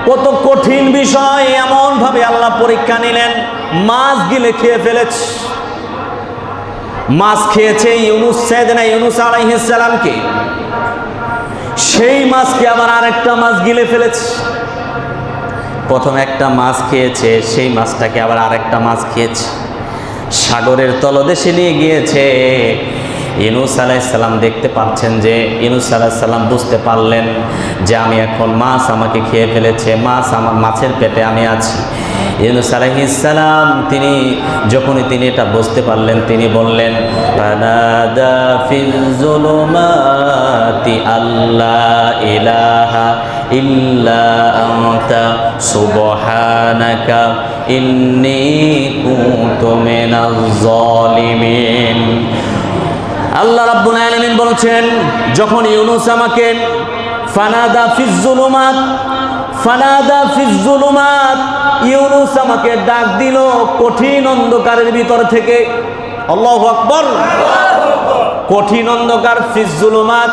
কত কঠিন বিষয়, এমন ভাবে আল্লাহ পরীক্ষা নিলেন। মাছ গিলে খেয়ে ফেলেছে। মাছ খেয়েছে ইউনুস, সাইয়েদনা ইউনুস আলাইহিস সালামকে। সেই মাছকে আবার আরেকটা মাছ গিলে ফেলেছে। প্রথম একটা মাছ খেয়েছে, সেই মাছটাকে আবার আরেকটা মাছ খেয়েছে। সাগরের তলদেশে নিয়ে গিয়েছে। ইউনুস আলাইহিস সালাম দেখতে পাচ্ছেন যে ইউনুস আলাইহিস সালাম বুঝতে পারলেন যে আমি এখন মাছ আমাকে খেয়ে ফেলেছে, মাছ আমার মাছের পেটে আমি আছি। ইউনুস আলাইহিস সালাম যখনই তিনি এটা বুঝতে পারলেন, তিনি বললেন ফানাদা ফিল যুলুমাতি আল্লা ইলাহা ইল্লা আনতা সুবহানাকা ইন্নী কুনতু মিনাজ জালিমিন। আল্লাহ রাব্বুল আলামিন বলছেন, যখন ইউনুস আমাকে ফানাদা ফিজ যুলুমাত, ইউনুস আমাকে ডাক দিল কঠিন অন্ধকারের ভিতর থেকে। আল্লাহু আকবার। কঠিন অন্ধকার, ফিজ যুলুমাত।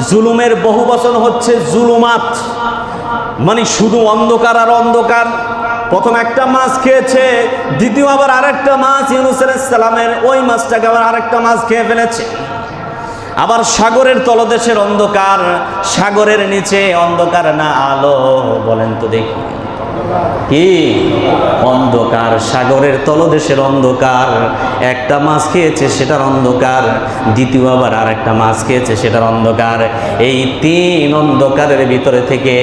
জুলুমের বহু বচন হচ্ছে জুলুমাত, মানে শুধু অন্ধকার আর অন্ধকার। প্রথম একটা মাছ খেয়েছে, দ্বিতীয় আবার আরেকটা মাছ, ইউনুস আলাইহিস সালামের ওই মাছটাকে আবার আরেকটা মাছ খেয়ে ফেলেছে। আবার সাগরের তলদেশের অন্ধকার, সাগরের নিচে অন্ধকার না আলো? বলেন তো দেখি, কি অন্ধকার? সাগরের তলদেশের অন্ধকার। একটা মাছ খেয়েছে সেটার অন্ধকার, দ্বিতীয় আবার আরেকটা মাছ খেয়েছে সেটার অন্ধকার। এই তিন অন্ধকারের ভিতরে থেকে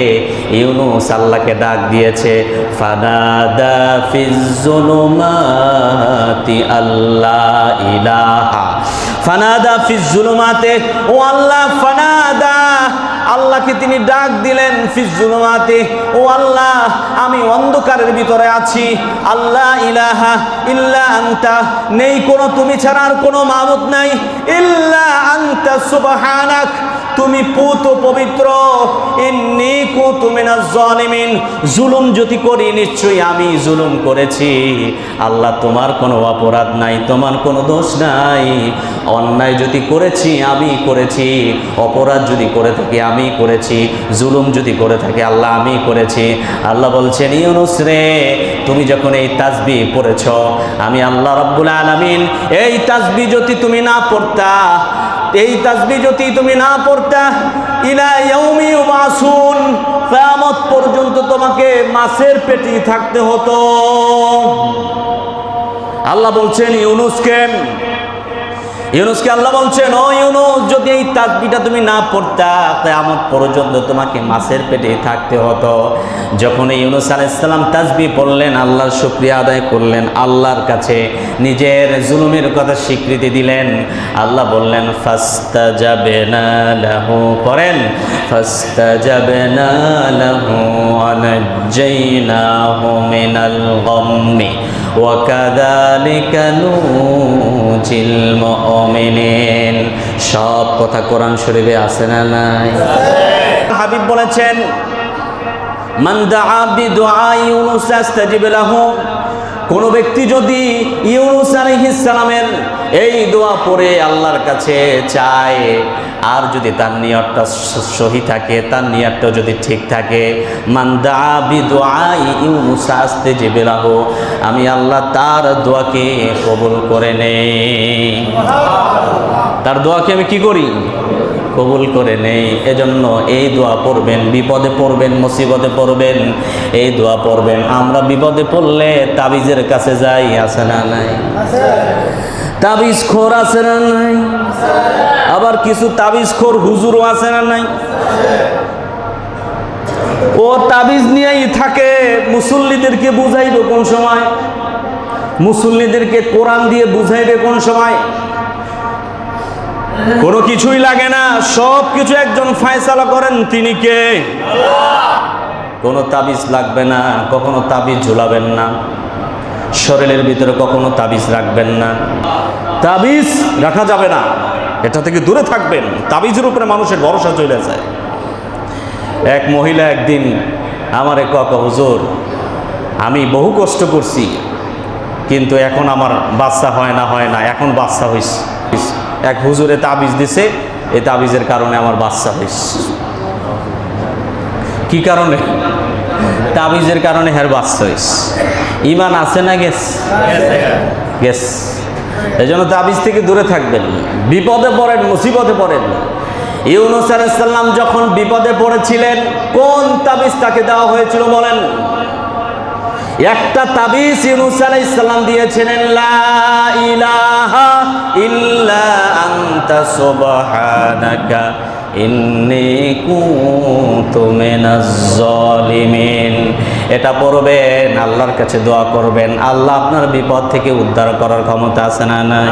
ইউনুস আল্লাহকে ডাক দিয়েছে, ফানাদা ফিজ যুলুমাতি আল্লা ইলাহা। ফানাদা ফিজ যুলুমাতে, ও আল্লাহ, ফানাদা, আল্লাহকে তিনি ডাক দিলেন, ফিজ যুলুমাতে, ও আল্লাহ, আমি অন্ধকারের ভিতরে আছি। আল্লাহ ইলাহা ইল্লা আনতা, নেই কোনো তুমি ছাড়া আর কোনো মাবুদ নাই। ইল্লা আনতা সুবহানাক, তুমি পুত পবিত্র। ইন্নী কুনতু মিনাজ জালিমিন, জুলুম যদি করি নিশ্চয়ই আমি জুলুম করেছি। আল্লাহ, তোমার কোনো অপরাধ নাই, তোমার কোনো দোষ নাই। অন্যায় যদি করেছি আমি করেছি, অপরাধ যদি করে থাকি আমি করেছি, জুলুম যদি করে থাকি আল্লাহ আমি করেছি। আল্লাহ বলছেন, ইউনুস রে, তুমি যখন এই তাসবিহ পড়েছ, আমি আল্লাহ রাব্বুল আলামিন এই তাসবিহ যদি তুমি না পড়তা, এই তাসবিহ যদি তুমি না পড়তা, ইলা ইয়াউমি ইউবাসুন, কিয়ামত পর্যন্ত তোমাকে মাছের পেটে থাকতে হতো। আল্লাহ বলছেন ইউনুসকে আল্লাহ বলছেন, ও ইউনুস, যদি এই তাসবিহটা তুমি না পড়তা, কিয়ামত পর্যন্ত তোমাকে মাছের পেটে থাকতে হতো। যখন ইউনুস আলাইহিস সালাম তাসবিহ পড়লেন, আল্লাহর শুকরিয়া আদায় করলেন, আল্লাহর কাছে নিজের জুলুমের কথা স্বীকৃতি দিলেন। আল্লাহ বললেন, ফাস্তাজাবনা লাহু, করেন, ফাস্তাজাবনা লাহু ওয়া নাজ্জাইনাহু মিনাল গাম্মি ওয়া কাযালিকা নুজিল মুমিনিন। সব কথা কোরআন শরীফে আছে না নাই? হাবিব বলেছেন, মান দাআ বিদুআ ইউনুস আস্তাজিব লাহু, কোন ব্যক্তি যদি ইউনুস আলাইহিস সালামের এই দোয়া পড়ে আল্লাহর কাছে চায়, আর যদি তার নিয়তটা সহি থাকে, তার নিয়তটা যদি ঠিক থাকে, মান দাআ বিদুআ ইউনুস আস্তাজিব লাহু, আমি আল্লাহ তার দোয়াকে কবুল করে নেই। তার দোয়াকে আমি কি করি? কবুল করে নেই। এজন্য এই দোয়া পড়বেন, বিপদে পড়বেন, মুসিবতে পড়বেন, এই দোয়া পড়বেন। আমরা বিপদে পড়লে তাবিজের কাছে যাই, আছে না নাই? তাবিজ খোর আছে না নাই? আবার কিছু তাবিজ খোর হুজুরও আছে না নাই? ও তাবিজ নিয়েই থাকে। মুসল্লিদেরকে বুঝাইবে কোন সময়? মুসল্লিদেরকে কোরআন দিয়ে বুঝাইবে কোন সময়? কোনো কিছুই লাগে না, সব কিছু একজন ফায়সালা করেন, তিনি কে? কোনো তাবিজ লাগবে না, কখনো তাবিজ ঝুলাবেন না, শরীরের ভিতরে কখনো তাবিজ রাখবেন না। তাবিজ রাখা যাবে না, এটা থেকে দূরে থাকবেন। তাবিজের উপরে মানুষের ভরসা চলে যায়। এক মহিলা একদিন আমারে কয়, হুজুর, আমি বহু কষ্ট করছি, কিন্তু এখন আমার বাচ্চা হয় না, এখন বাচ্চা হয়েছে। এক হুজুরে তাবিজ দিছে, এই তাবিজের কারণে আমার বাচ্চা হয়েছে। কি কারণে? তাবিজের কারণে হের বাচ্চা হয়েছে। ইমান আছে না গেছ? গেছ। এই জন্য তাবিজ থেকে দূরে থাকবেন। বিপদে পড়েন, মুসিবতে পড়েন। ইউনূস আলাইহিস সালাম যখন বিপদে পড়েছিলেন, কোন তাবিজ তাকে দেওয়া হয়েছিল বলেন? একটা তাবিজ ইউনূস আলাইহিস সালাম দিয়েছিলেন, লা ইলাহা ইল্লা আনতা সুবহানাকা ইন্নী কুনতু মিনাজ জালিমিন। এটা পড়বেন, আল্লাহর কাছে দোয়া করবেন, আল্লাহ আপনার বিপদ থেকে উদ্ধার করার ক্ষমতা আছে না নাই?